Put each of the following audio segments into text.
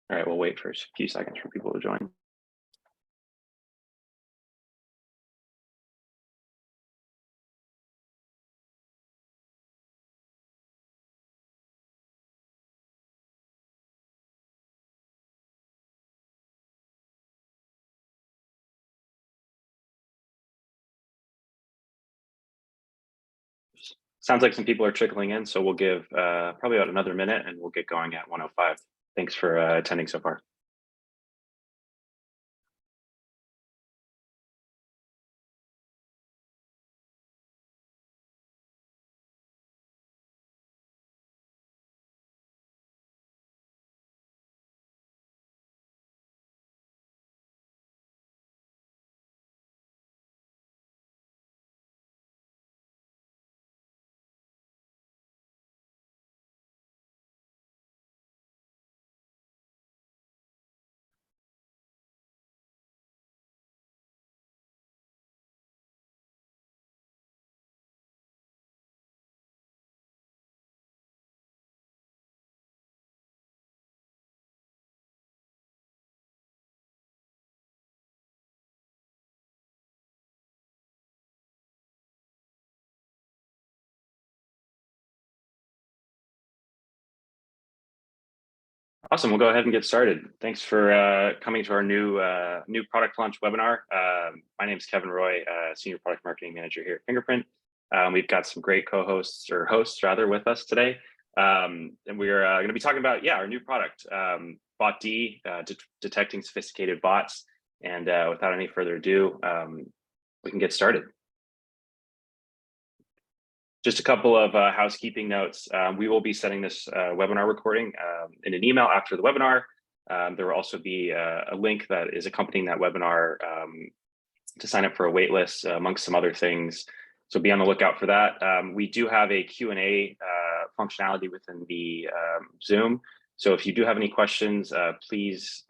All right, we'll wait for a few seconds for people to join. Sounds like some people are trickling in, so we'll give probably about another minute and we'll get going at 1:05. Thanks for attending so far. Awesome. We'll go ahead and get started. Thanks for coming to our new product launch webinar. My name is Kevin Roy, Senior Product Marketing Manager here at Fingerprint. We've got some great co-hosts or hosts rather with us today. And we're going to be talking about, our new product, BotD, detecting sophisticated bots. And without any further ado, we can get started. Just a couple of housekeeping notes. We will be sending this webinar recording in an email after the webinar. There will also be a link that is accompanying that webinar to sign up for a wait list, amongst some other things. So be on the lookout for that. We do have a Q&A functionality within the Zoom. So if you do have any questions, please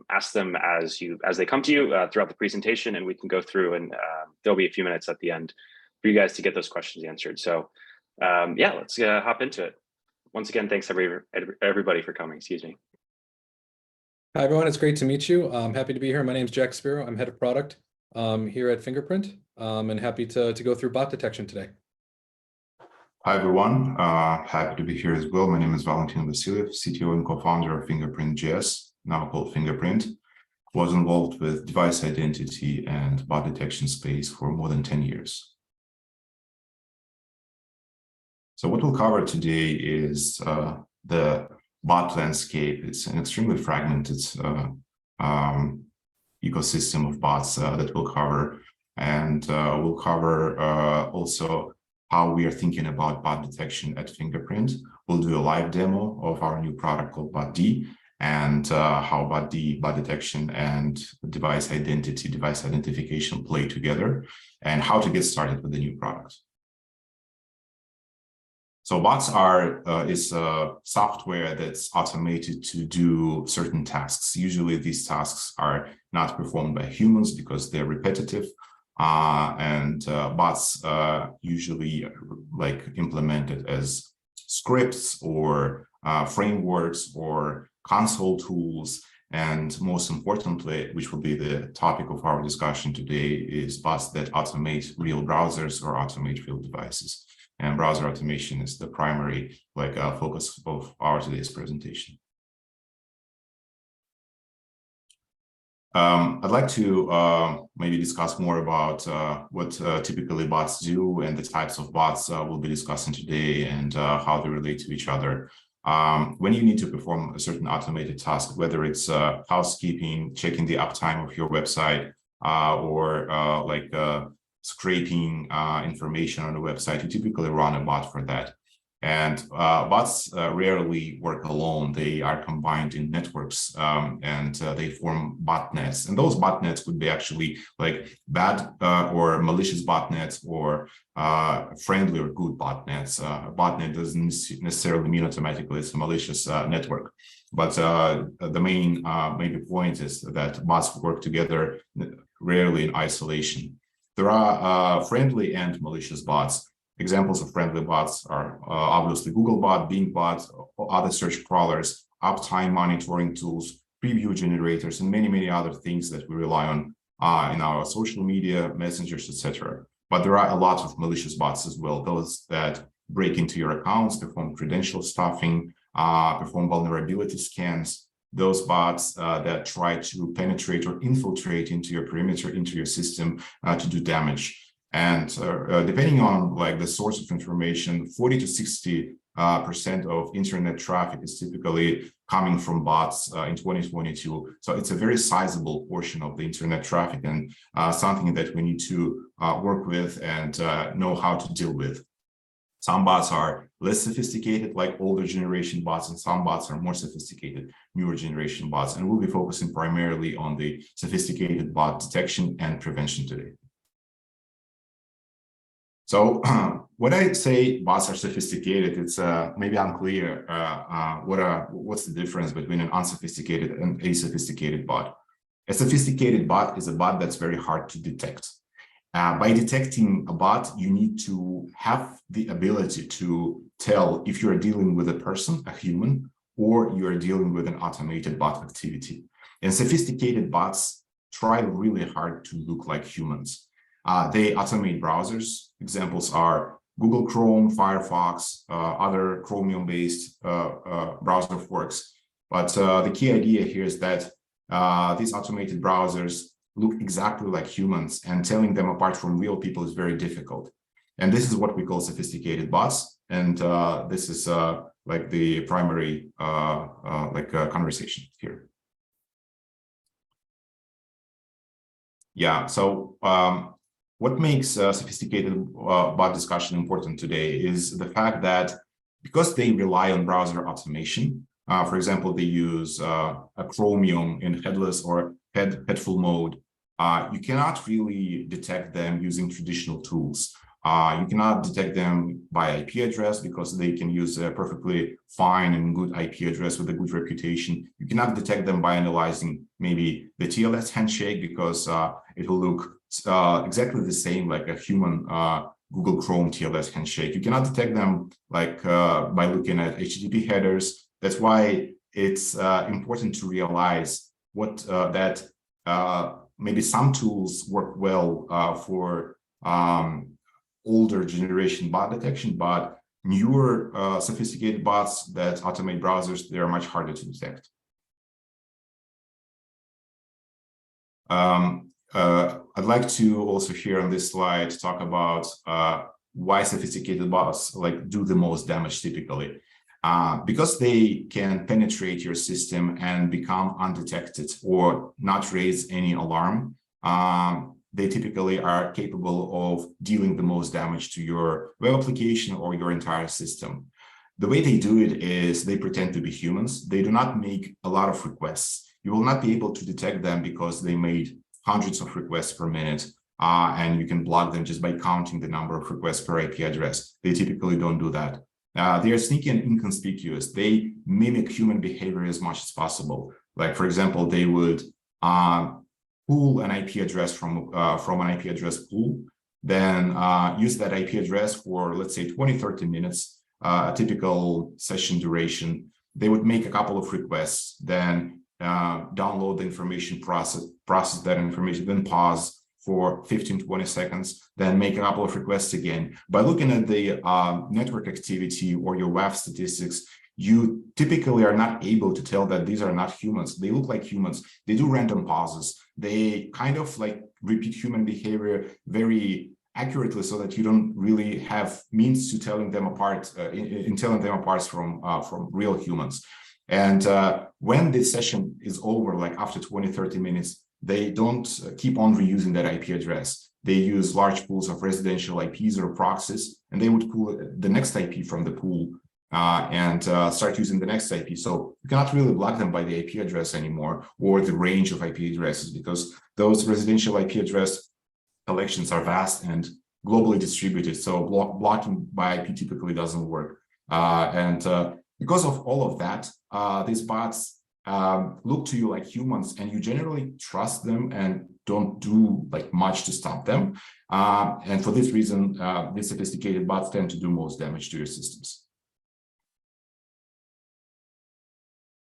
ask them as they come to you throughout the presentation, and we can go through, and there'll be a few minutes at the end for you guys to get those questions answered. So let's hop into it. Once again, thanks everybody for coming, excuse me. Hi everyone, it's great to meet you. I'm happy to be here. My name is Jack Spiro. I'm head of product here at Fingerprint, and happy to go through bot detection today. Hi everyone, happy to be here as well. My name is Valentin Vasilyev, CTO and co-founder of Fingerprint.js, now called Fingerprint. Was involved with device identity and bot detection space for more than 10 years. So what we'll cover today is the bot landscape. It's an extremely fragmented ecosystem of bots that we'll cover. And we'll cover also how we are thinking about bot detection at Fingerprint. We'll do a live demo of our new product called BotD, and how BotD, bot detection, and device identity, device identification play together, and how to get started with the new product. So bots is software that's automated to do certain tasks. Usually these tasks are not performed by humans because they're repetitive. And bots usually implemented as scripts or frameworks or console tools. And most importantly, which will be the topic of our discussion today, is bots that automate real browsers or automate real devices. And browser automation is the primary focus of our today's presentation. I'd like to maybe discuss more about what typically bots do and the types of bots we'll be discussing today, and how they relate to each other. When you need to perform a certain automated task, whether it's housekeeping, checking the uptime of your website, or scraping information on the website, you typically run a bot for that. And bots rarely work alone. They are combined in networks, and they form botnets. And those botnets could be actually bad or malicious botnets, or friendly or good botnets. Botnet doesn't necessarily mean automatically it's a malicious network. But the main maybe point is that bots work together, rarely in isolation. There are friendly and malicious bots. Examples of friendly bots are obviously Googlebot, Bingbot, other search crawlers, uptime monitoring tools, preview generators, and many other things that we rely on in our social media, messengers, etc. But there are a lot of malicious bots as well, those that break into your accounts, perform credential stuffing, perform vulnerability scans, those bots that try to penetrate or infiltrate into your perimeter, into your system to do damage. And depending on like the source of information, 40 to 60% of internet traffic is typically coming from bots in 2022. So it's a very sizable portion of the internet traffic, and something that we need to work with and know how to deal with. Some bots are less sophisticated, like older generation bots, and some bots are more sophisticated, newer generation bots. And we'll be focusing primarily on the sophisticated bot detection and prevention today. So when I say bots are sophisticated, it's maybe unclear what's the difference between an unsophisticated and a sophisticated bot. A sophisticated bot is a bot that's very hard to detect. By detecting a bot, you need to have the ability to tell if you're dealing with a person, a human, or you're dealing with an automated bot activity. And sophisticated bots try really hard to look like humans. They automate browsers. Examples are Google Chrome, Firefox, other Chromium-based browser forks. But the key idea here is that these automated browsers look exactly like humans, and telling them apart from real people is very difficult. And this is what we call sophisticated bots. And this is like the primary conversation here. Yeah, so what makes sophisticated bot discussion important today is the fact that because they rely on browser automation, for example, they use a Chromium in headless or headful mode, you cannot really detect them using traditional tools. You cannot detect them by IP address because they can use a perfectly fine and good IP address with a good reputation. You cannot detect them by analyzing maybe the TLS handshake because it will look exactly the same like a human Google Chrome TLS handshake. You cannot detect them like by looking at HTTP headers. That's why it's important to realize that maybe some tools work well for older generation bot detection, but newer sophisticated bots that automate browsers, they are much harder to detect. I'd like to also here on this slide talk about why sophisticated bots like do the most damage typically. Because they can penetrate your system and become undetected or not raise any alarm, they typically are capable of dealing the most damage to your web application or your entire system. The way they do it is they pretend to be humans. They do not make a lot of requests. You will not be able to detect them because they made hundreds of requests per minute, and you can block them just by counting the number of requests per IP address. They typically don't do that. They are sneaky and inconspicuous. They mimic human behavior as much as possible. Like, for example, they would pull an IP address from an IP address pool, then use that IP address for, let's say, 20-30 minutes, a typical session duration. They would make a couple of requests, then download the information, process that information, then pause for 15-20 seconds, then make a couple of requests again. By looking at the network activity or your WAF statistics, you typically are not able to tell that these are not humans. They look like humans. They do random pauses. They kind of like repeat human behavior very accurately so that you don't really have means to telling them apart, in telling them apart from real humans. And when the session is over, like after 20-30 minutes, they don't keep on reusing that IP address. They use large pools of residential IPs or proxies, and they would pull the next IP from the pool and start using the next IP. So you cannot really block them by the IP address anymore or the range of IP addresses, because those residential IP address collections are vast and globally distributed. So blocking by IP typically doesn't work. Because of all of that, these bots look to you like humans, and you generally trust them and don't do like much to stop them. And for this reason, these sophisticated bots tend to do most damage to your systems.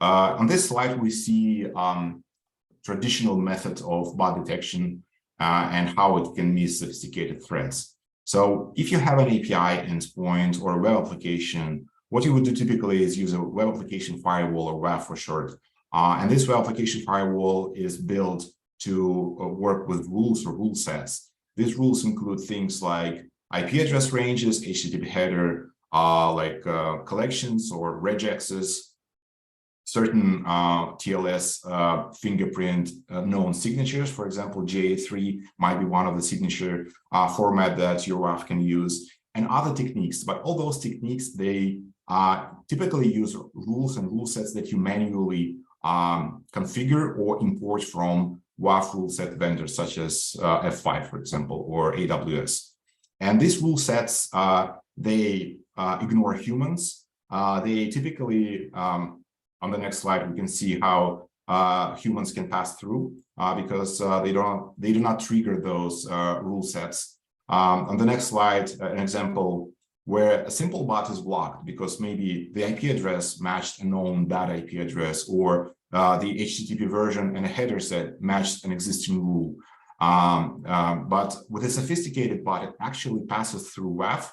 On this slide, we see traditional methods of bot detection and how it can miss sophisticated threats. So if you have an API endpoint or a web application, what you would do typically is use a web application firewall, or WAF for short. And this web application firewall is built to work with rules or rule sets. These rules include things like IP address ranges, HTTP header, collections or regexes, certain TLS fingerprint known signatures. For example, JA3 might be one of the signature format that your WAF can use, and other techniques. But all those techniques, they typically use rules and rule sets that you manually configure or import from WAF rule set vendors such as F5, for example, or AWS. And these rule sets, they ignore humans. They typically, on the next slide, we can see how humans can pass through because they do not trigger those rule sets. On the next slide, an example where a simple bot is blocked because maybe the IP address matched a known bad IP address, or the HTTP version and a header set matched an existing rule. But with a sophisticated bot, it actually passes through WAF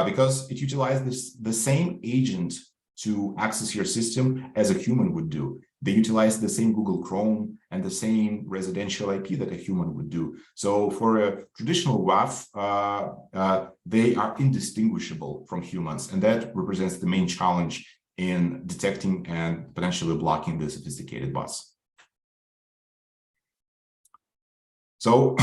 because it utilizes the same agent to access your system as a human would do. They utilize the same Google Chrome and the same residential IP that a human would do. So for a traditional WAF, they are indistinguishable from humans, and that represents the main challenge in detecting and potentially blocking the sophisticated bots. So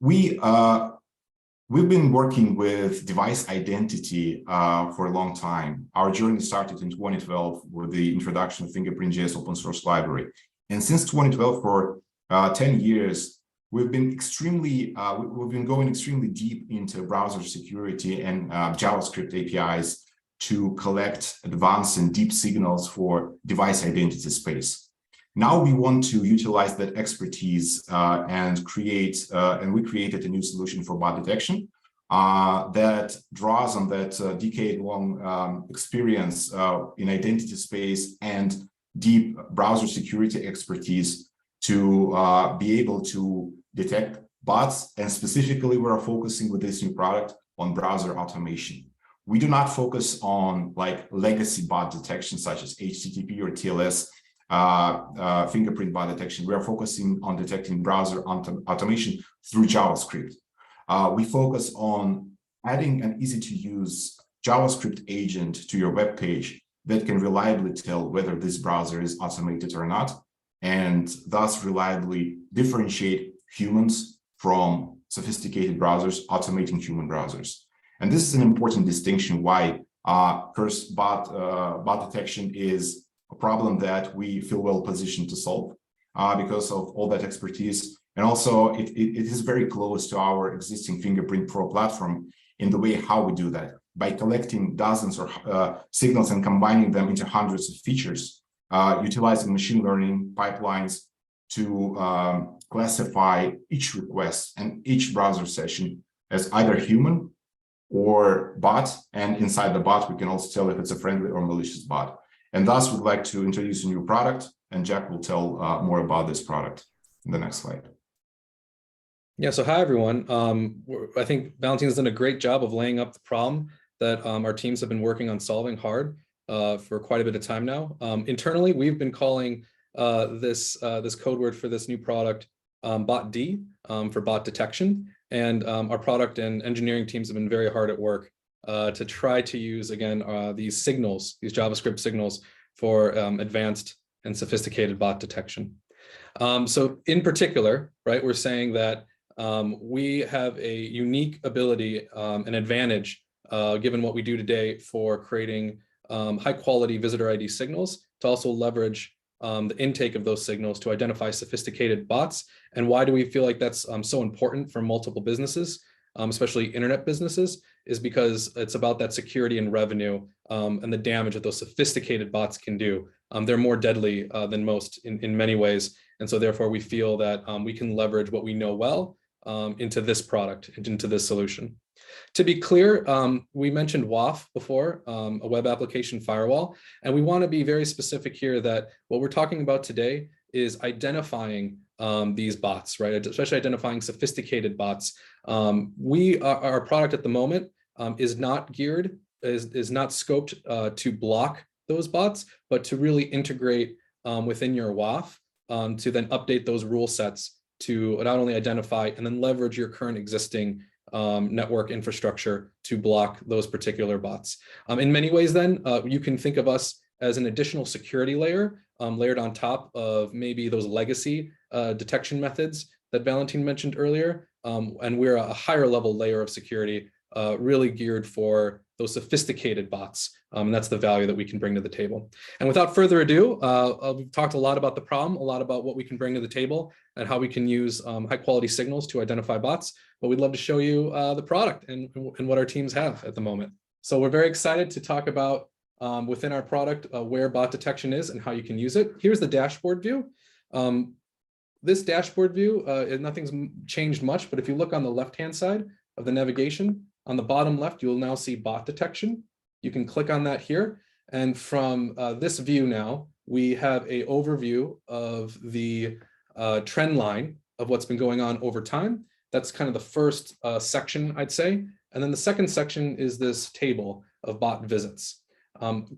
we've been working with device identity for a long time. Our journey started in 2012 with the introduction of Fingerprint.js open source library. And since 2012, for 10 years, we've been going extremely deep into browser security and JavaScript APIs to collect advanced and deep signals for device identity space. Now we want to utilize that expertise and we created a new solution for bot detection that draws on that decade-long experience in identity space and deep browser security expertise to be able to detect bots. And specifically, we're focusing with this new product on browser automation. We do not focus on legacy bot detection such as HTTP or TLS fingerprint bot detection. We are focusing on detecting browser automation through JavaScript. We focus on adding an easy-to-use JavaScript agent to your web page that can reliably tell whether this browser is automated or not, and thus reliably differentiate humans from sophisticated browsers, automating human browsers. And this is an important distinction why first bot detection is a problem that we feel well positioned to solve because of all that expertise. And also it is very close to our existing Fingerprint Pro platform in the way how we do that, by collecting dozens of signals and combining them into hundreds of features, utilizing machine learning pipelines to classify each request and each browser session as either human or bot. And inside the bot, we can also tell if it's a friendly or malicious bot. And thus, we'd like to introduce a new product, and Jack will tell more about this product in the next slide. Yeah, so hi, everyone. I think Valentine's done a great job of laying up the problem that our teams have been working on solving hard for quite a bit of time now. Internally, we've been calling this code word for this new product BotD for bot detection. And our product and engineering teams have been very hard at work to try to use, again, these signals, these JavaScript signals for advanced and sophisticated bot detection. So in particular, right, we're saying that we have a unique ability, an advantage, given what we do today for creating high quality visitor ID signals to also leverage the intake of those signals to identify sophisticated bots. And why do we feel like that's so important for multiple businesses, especially internet businesses, is because it's about that security and revenue and the damage that those sophisticated bots can do. They're more deadly than most in many ways. And so therefore we feel that we can leverage what we know well into this product, into this solution. To be clear, we mentioned WAF before, a web application firewall, and we want to be very specific here that what we're talking about today is identifying these bots, right? Especially identifying sophisticated bots. Our product at the moment is not geared, is not scoped to block those bots, but to really integrate within your WAF to then update those rule sets to not only identify and then leverage your current existing network infrastructure to block those particular bots. In many ways then, you can think of us as an additional security layer layered on top of maybe those legacy detection methods that Valentin mentioned earlier. And we're a higher level layer of security really geared for those sophisticated bots. And that's the value that we can bring to the table. And without further ado, we've talked a lot about the problem, a lot about what we can bring to the table and how we can use high quality signals to identify bots. But we'd love to show you the product and what our teams have at the moment. So we're very excited to talk about within our product where bot detection is and how you can use it. Here's the dashboard view. This dashboard view, nothing's changed much, but if you look on the left-hand side of the navigation, on the bottom left, you'll now see bot detection. You can click on that here. And from this view now, we have an overview of the trend line of what's been going on over time. That's kind of the first section, I'd say. And then the second section is this table of bot visits.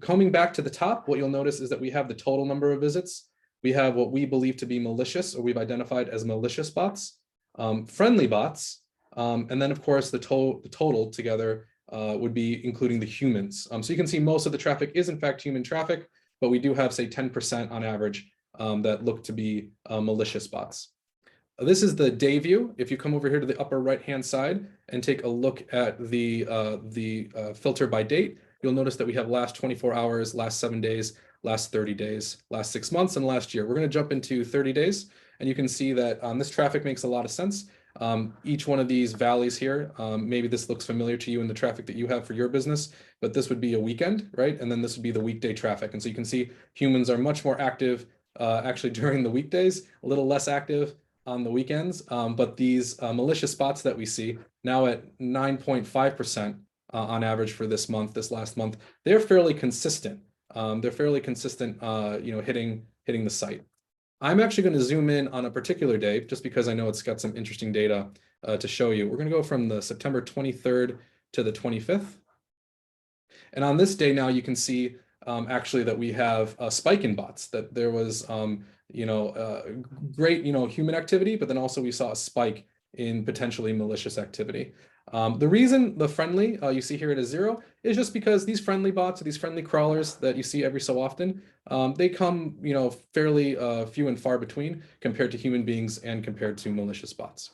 Coming back to the top, what you'll notice is that we have the total number of visits. We have what we believe to be malicious, or we've identified as malicious bots, friendly bots, and then of course the total together would be including the humans. So you can see most of the traffic is in fact human traffic, but we do have say 10% on average that look to be malicious bots. This is the day view. If you come over here to the upper right-hand side and take a look at the filter by date, you'll notice that we have last 24 hours, last 7 days, last 30 days, last 6 months, and last year. We're going to jump into 30 days, and you can see that this traffic makes a lot of sense. Each one of these valleys here, maybe this looks familiar to you in the traffic that you have for your business, but this would be a weekend, right? And then this would be the weekday traffic. And so you can see humans are much more active actually during the weekdays, a little less active on the weekends. But these malicious bots that we see now at 9.5% on average for this month, this last month, they're fairly consistent. They're fairly consistent, hitting the site. I'm actually going to zoom in on a particular day just because I know it's got some interesting data to show you. We're going to go from the September 23rd to the 25th. And on this day now, you can see actually that we have a spike in bots, that there was, great, human activity, but then also we saw a spike in potentially malicious activity. The reason the friendly, you see here at a 0, is just because these friendly bots, or these friendly crawlers that you see every so often, they come, fairly few and far between compared to human beings and compared to malicious bots.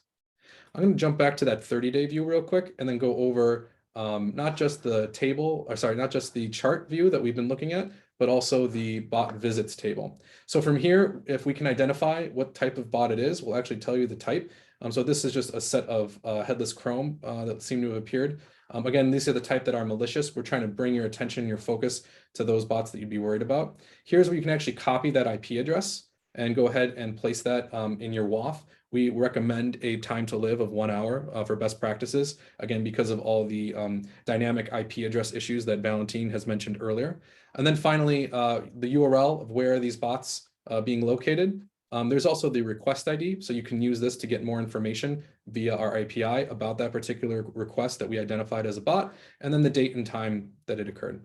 I'm going to jump back to that 30-day view real quick and then go over not just the table, or sorry, not just the chart view that we've been looking at, but also the bot visits table. So from here, if we can identify what type of bot it is, we'll actually tell you the type. So this is just a set of headless Chrome that seem to have appeared. Again, these are the type that are malicious. We're trying to bring your attention, your focus to those bots that you'd be worried about. Here's where you can actually copy that IP address and go ahead and place that in your WAF. We recommend a time to live of 1 hour for best practices, again, because of all the dynamic IP address issues that Valentin has mentioned earlier. And then finally, the URL of where these bots being located. There's also the request ID, so you can use this to get more information via our API about that particular request that we identified as a bot, and then the date and time that it occurred.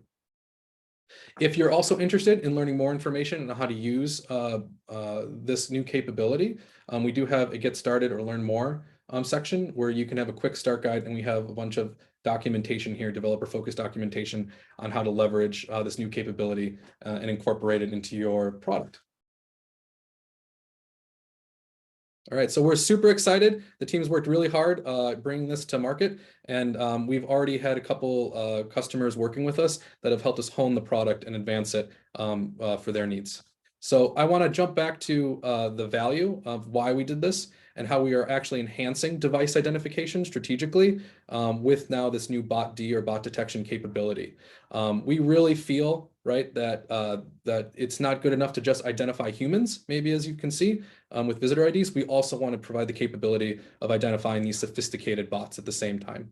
If you're also interested in learning more information on how to use this new capability, we do have a Get Started or Learn More section where you can have a quick start guide, and we have a bunch of documentation here, developer-focused documentation on how to leverage this new capability and incorporate it into your product. All right, so we're super excited. The team's worked really hard bringing this to market, and we've already had a couple customers working with us that have helped us hone the product and advance it for their needs. So I want to jump back to the value of why we did this and how we are actually enhancing device identification strategically with now this new BotD or bot detection capability. We really feel, right, that that it's not good enough to just identify humans, maybe as you can see with visitor IDs. We also want to provide the capability of identifying these sophisticated bots at the same time.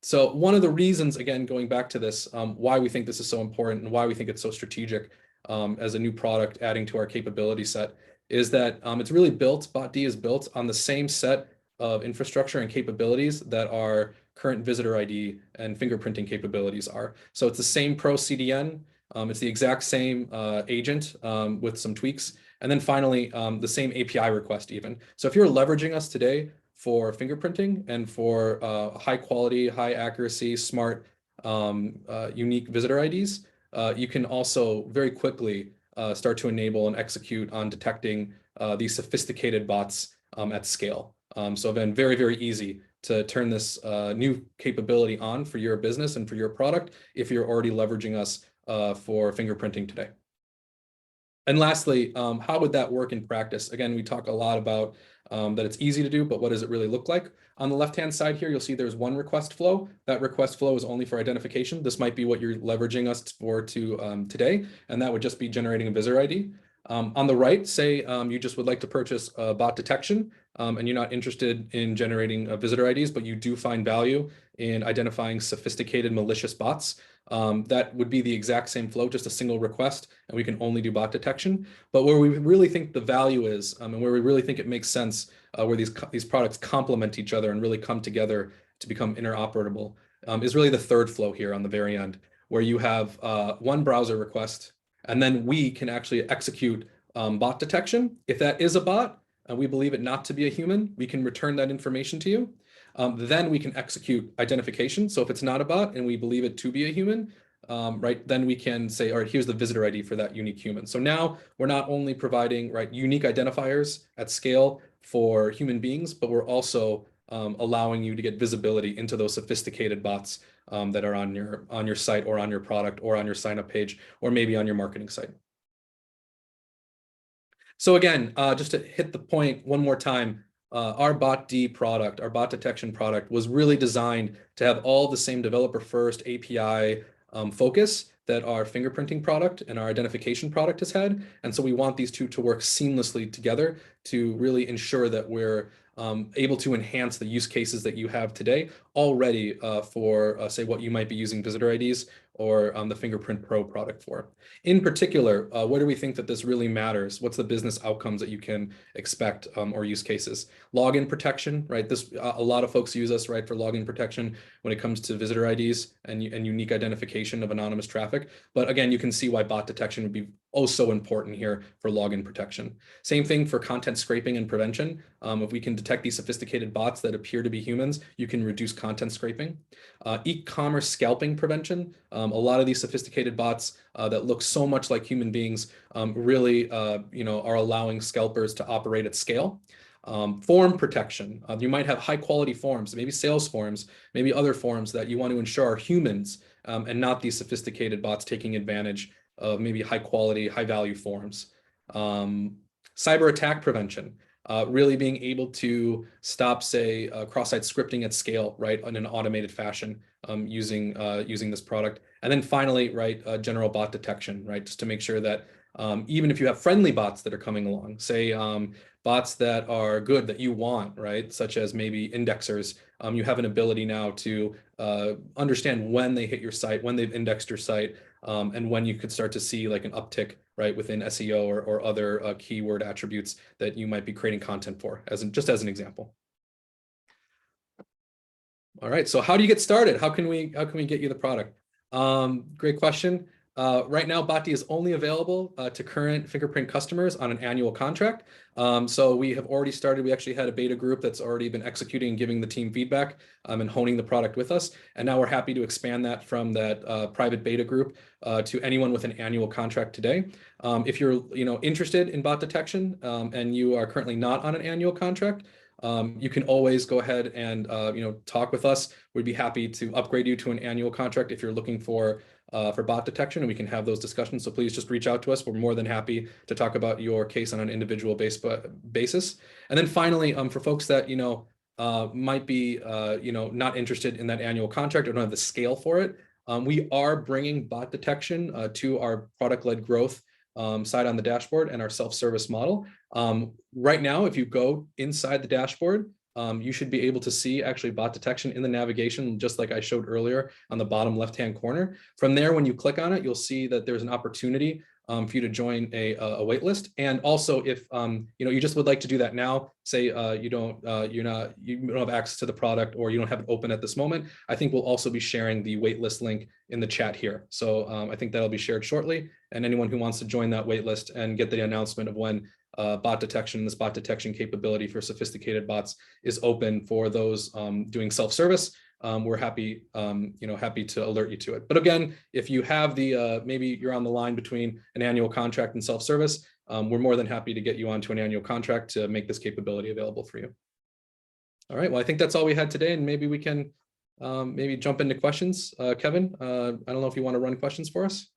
So one of the reasons, again, going back to this, why we think this is so important and why we think it's so strategic as a new product adding to our capability set is that it's really built, BotD is built on the same set of infrastructure and capabilities that our current visitor ID and fingerprinting capabilities are. So it's the same Pro CDN, it's the exact same agent with some tweaks. And then finally, the same API request even. So if you're leveraging us today for fingerprinting and for high quality, high accuracy, smart, unique visitor IDs, you can also very quickly start to enable and execute on detecting these sophisticated bots at scale. So again, very, very easy to turn this new capability on for your business and for your product if you're already leveraging us for fingerprinting today. And lastly, how would that work in practice? Again, we talk a lot about that it's easy to do, but what does it really look like? On the left-hand side here, you'll see there's one request flow. That request flow is only for identification. This might be what you're leveraging us for today, and that would just be generating a visitor ID. On the right, say you just would like to purchase bot detection, and you're not interested in generating visitor IDs, but you do find value in identifying sophisticated malicious bots. That would be the exact same flow, just a single request, and we can only do bot detection. But where we really think the value is, and where we really think it makes sense, where these products complement each other and really come together to become interoperable, is really the third flow here on the very end, where you have one browser request, and then we can actually execute bot detection. If that is a bot, and we believe it not to be a human, we can return that information to you. Then we can execute identification. So if it's not a bot and we believe it to be a human, right, then we can say, all right, here's the visitor ID for that unique human. So now we're not only providing unique identifiers at scale for human beings, but we're also allowing you to get visibility into those sophisticated bots that are on your site or on your product or on your sign up page or maybe on your marketing site. So again, just to hit the point one more time, our BotD product, our bot detection product, was really designed to have all the same developer first API focus that our fingerprinting product and our identification product has had. And so we want these two to work seamlessly together to really ensure that we're able to enhance the use cases that you have today already for, say, what you might be using visitor IDs or the Fingerprint Pro product for. In particular, where do we think that this really matters? What's the business outcomes that you can expect or use cases? Login protection, right? A lot of folks use us, right, for login protection when it comes to visitor IDs and unique identification of anonymous traffic. But again, you can see why bot detection would be oh so important here for login protection. Same thing for content scraping and prevention. If we can detect these sophisticated bots that appear to be humans, you can reduce content scraping. E-commerce scalping prevention. A lot of these sophisticated bots that look so much like human beings really are allowing scalpers to operate at scale. Form protection. You might have high quality forms, maybe sales forms, maybe other forms that you want to ensure are humans and not these sophisticated bots taking advantage of maybe high quality, high value forms. Cyber attack prevention. Really being able to stop, say, cross-site scripting at scale, right, in an automated fashion using this product. And then finally, right, general bot detection, right, just to make sure that even if you have friendly bots that are coming along, say bots that are good that you want, right, such as maybe indexers, you have an ability now to understand when they hit your site, when they've indexed your site, and when you could start to see like an uptick, right, within SEO or other keyword attributes that you might be creating content for, just as an example. All right, so how do you get started? How can we get you the product? Great question. Right now, BotD is only available to current Fingerprint customers on an annual contract. So we have already started. We actually had a beta group that's already been executing and giving the team feedback and honing the product with us. And now we're happy to expand that from that private beta group to anyone with an annual contract today. If you're interested in bot detection and you are currently not on an annual contract, you can always go ahead and talk with us. We'd be happy to upgrade you to an annual contract if you're looking for bot detection, and we can have those discussions. So please just reach out to us. We're more than happy to talk about your case on an individual basis. And then finally, for folks that might be not interested in that annual contract or don't have the scale for it, we are bringing bot detection to our product-led growth side on the dashboard and our self-service model. Right now, if you go inside the dashboard, you should be able to see actually bot detection in the navigation, just like I showed earlier on the bottom left-hand corner. From there, when you click on it, you'll see that there's an opportunity for you to join a wait list. And also, if you just would like to do that now, say you don't have access to the product or you don't have it open at this moment, I think we'll also be sharing the wait list link in the chat here. So I think that'll be shared shortly. And anyone who wants to join that wait list and get the announcement of when bot detection, this bot detection capability for sophisticated bots is open for those doing self-service, we're happy, happy to alert you to it. But again, if you have maybe you're on the line between an annual contract and self-service, we're more than happy to get you onto an annual contract to make this capability available for you. All right, well, I think that's all we had today, and maybe we can maybe jump into questions. Kevin, I don't know if you want to run questions for us.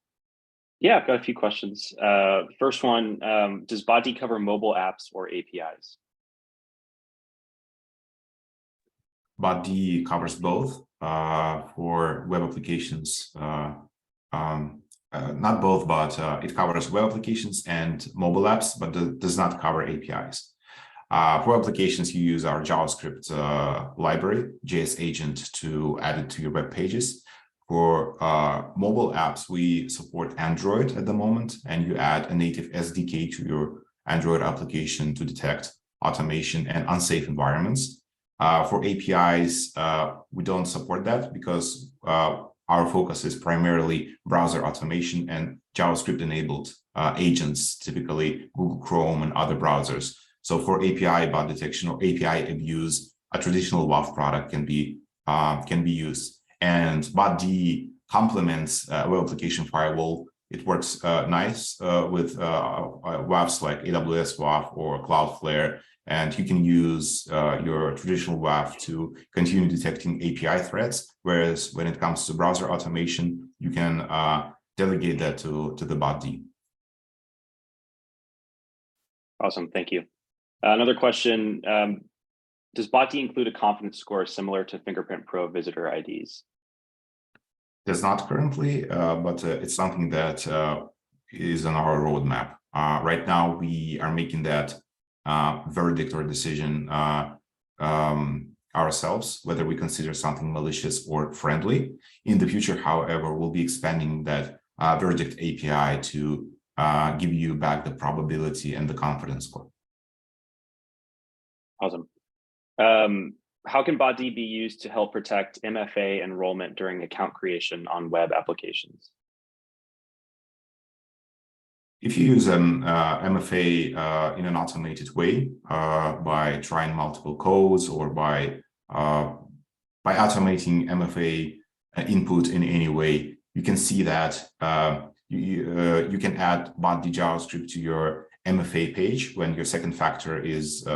Yeah, I've got a few questions. First one, does BotD cover mobile apps or APIs? BotD covers both for web applications. Not both, but it covers web applications and mobile apps, but does not cover APIs. For applications, you use our JavaScript library, JS agent, to add it to your web pages. For mobile apps, we support Android at the moment, and you add a native SDK to your Android application to detect automation and unsafe environments. For APIs, we don't support that because our focus is primarily browser automation and JavaScript-enabled agents, typically Google Chrome and other browsers. So for API bot detection or API abuse, a traditional WAF product can be used. And BotD complements web application firewall. It works nice with WAFs like AWS WAF or Cloudflare, and you can use your traditional WAF to continue detecting API threats. Whereas when it comes to browser automation, you can delegate that to the BotD. Awesome, thank you. Another question, does BotD include a confidence score similar to Fingerprint Pro visitor IDs? Does not currently, but it's something that is on our roadmap. Right now, we are making that verdict or decision ourselves, whether we consider something malicious or friendly. In the future, however, we'll be expanding that verdict API to give you back the probability and the confidence score. Awesome. How can BotD be used to help protect MFA enrollment during account creation on web applications? If you use an MFA in an automated way, by trying multiple codes or by automating MFA input in any way, you can see that you can add BotD JavaScript to your MFA page when your second factor is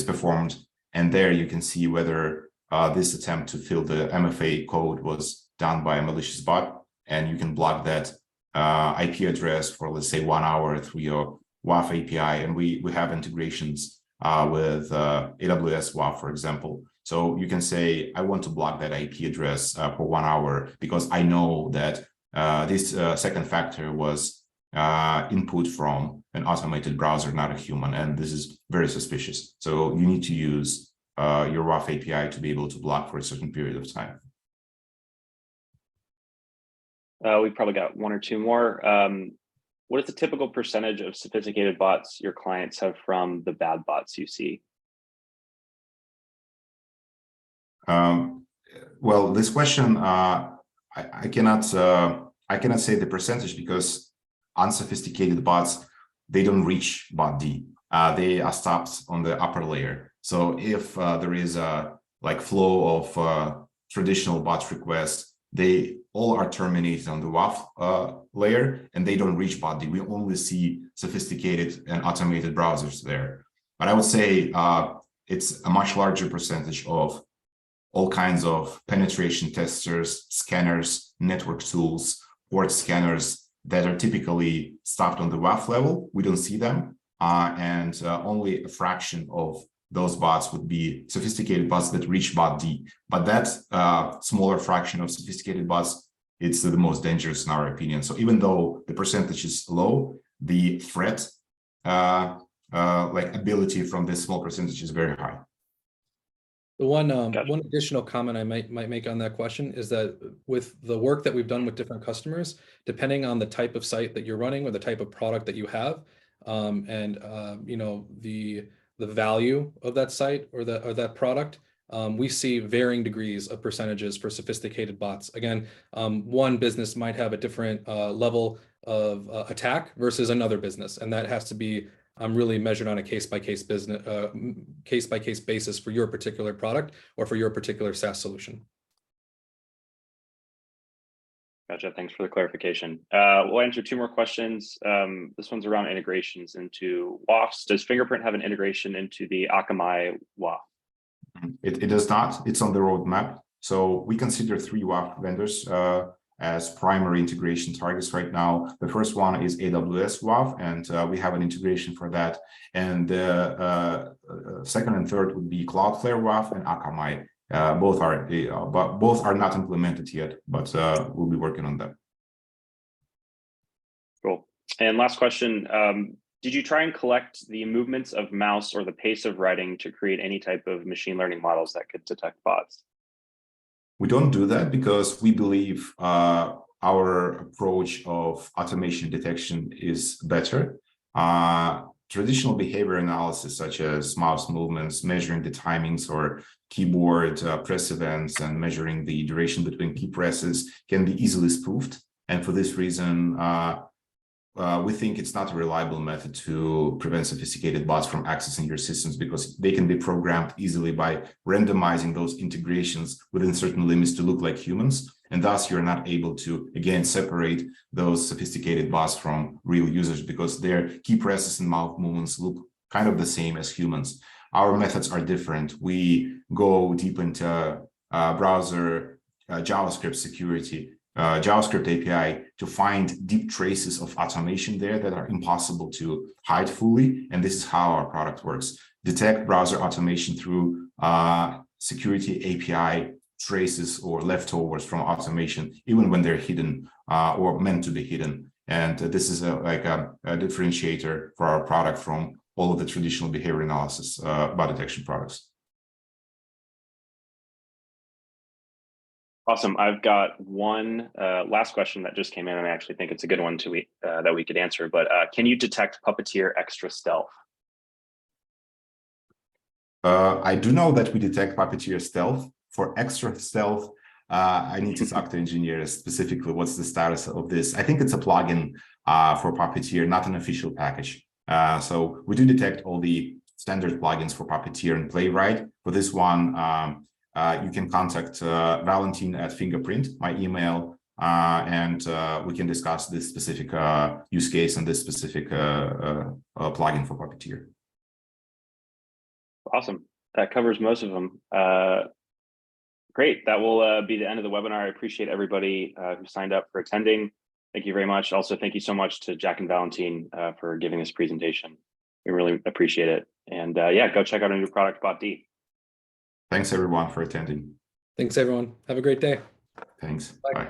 performed. And there you can see whether this attempt to fill the MFA code was done by a malicious bot, and you can block that IP address for, let's say, 1 hour through your WAF API. And we have integrations with AWS WAF, for example. So you can say, I want to block that IP address for 1 hour because I know that this second factor was input from an automated browser, not a human, and this is very suspicious. So you need to use your WAF API to be able to block for a certain period of time. We've probably got one or two more. What is the typical percentage of sophisticated bots your clients have from the bad bots you see? Well, this question, I cannot say the percentage because unsophisticated bots, they don't reach BotD. They are stopped on the upper layer. So if there is a flow of traditional bot requests, they all are terminated on the WAF layer, and they don't reach BotD. We only see sophisticated and automated browsers there. But I would say it's a much larger percentage of all kinds of penetration testers, scanners, network tools, port scanners that are typically stopped on the WAF level. We don't see them. And only a fraction of those bots would be sophisticated bots that reach BotD. But that smaller fraction of sophisticated bots, it's the most dangerous in our opinion. So even though the percentage is low, the threat ability from this small percentage is very high. The one Gotcha. one additional comment I might make on that question is that with the work that we've done with different customers, depending on the type of site that you're running or the type of product that you have, and you know, the value of that site or that product, we see varying degrees of percentages for sophisticated bots. Again, one business might have a different level of attack versus another business, and that has to be really measured on a case-by-case basis for your particular product or for your particular SaaS solution. Gotcha. Thanks for the clarification. We'll answer 2 more questions. This one's around integrations into WAFs. Does Fingerprint have an integration into the Akamai WAF? It does not. It's on the roadmap. So we consider 3 WAF vendors as primary integration targets right now. The first one is AWS WAF, and we have an integration for that. And the second and third would be Cloudflare WAF and Akamai. Both are not implemented yet, but we'll be working on them. Cool. And last question. Did you try and collect the movements of mouse or the pace of writing to create any type of machine learning models that could detect bots? We don't do that because we believe our approach of automation detection is better. Traditional behavior analysis, such as mouse movements, measuring the timings or keyboard press events, and measuring the duration between key presses, can be easily spoofed. And for this reason, we think it's not a reliable method to prevent sophisticated bots from accessing your systems, because they can be programmed easily by randomizing those integrations within certain limits to look like humans. And thus, you're not able to, again, separate those sophisticated bots from real users because their key presses and mouth movements look kind of the same as humans. Our methods are different. We go deep into browser JavaScript security, JavaScript API, to find deep traces of automation there that are impossible to hide fully. And this is how our product works. Detect browser automation through security API traces or leftovers from automation, even when they're hidden or meant to be hidden. And this is like a differentiator for our product from all of the traditional behavior analysis bot detection products. Awesome. I've got one last question that just came in, and I actually think it's a good one that we could answer. But can you detect Puppeteer extra stealth? I do know that we detect Puppeteer stealth. For extra stealth, I need to talk to engineers specifically. What's the status of this? I think it's a plugin for Puppeteer, not an official package. So we do detect all the standard plugins for Puppeteer and Playwright. For this one, you can contact Valentin at Fingerprint, my email, and we can discuss this specific use case and this specific plugin for Puppeteer. Awesome. That covers most of them. Great. That will be the end of the webinar. I appreciate everybody who signed up for attending. Thank you very much. Also, thank you so much to Jack and Valentin for giving this presentation. We really appreciate it. And yeah, go check out our new product, BotD. Thanks, everyone, for attending. Thanks, everyone. Have a great day. Thanks. Bye. Bye.